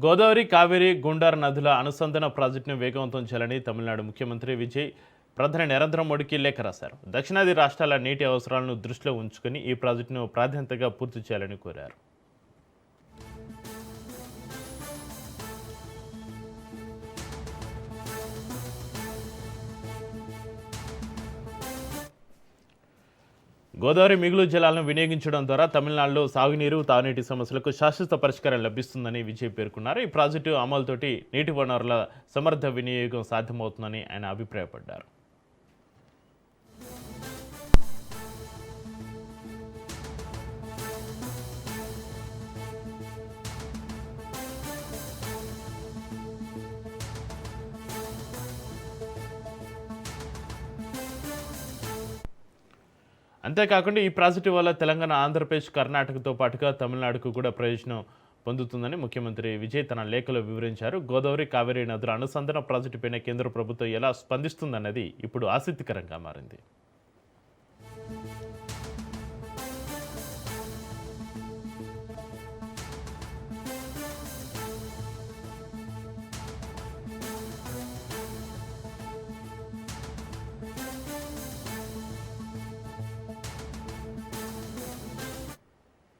గోదావరి, కావేరి, గుండార్ నదుల అనుసంధాన ప్రాజెక్టును వేగవంతం చేయాలని తమిళనాడు ముఖ్యమంత్రి విజయ్ ప్రధాని నరేంద్ర మోడీకి లేఖ రాశారు. దక్షిణాది రాష్ట్రాల నీటి అవసరాలను దృష్టిలో ఉంచుకుని ఈ ప్రాజెక్టును ప్రాధాన్యతగా పూర్తి చేయాలని కోరారు. గోదావరి మిగులు జలాలను వినియోగించడం ద్వారా తమిళనాడులో సాగునీరు, తాగునీటి సమస్యలకు శాశ్వత పరిష్కారం లభిస్తుందని విజయ్ పేర్కొన్నారు. ఈ ప్రాజెక్టు అమలుతోటి నీటి వనరుల సమర్థ వినియోగం సాధ్యమవుతుందని ఆయన అభిప్రాయపడ్డారు. అంతేకాకుండా ఈ ప్రాజెక్టు వల్ల తెలంగాణ, ఆంధ్రప్రదేశ్, కర్ణాటకతో పాటుగా తమిళనాడుకు కూడా ప్రయోజనం పొందుతుందని ముఖ్యమంత్రి విజయ్ తన లేఖలో వివరించారు. గోదావరి, కావేరీ నదుల అనుసంధాన ప్రాజెక్టుపైన కేంద్ర ప్రభుత్వం ఎలా స్పందిస్తుందన్నది ఇప్పుడు ఆసక్తికరంగా మారింది.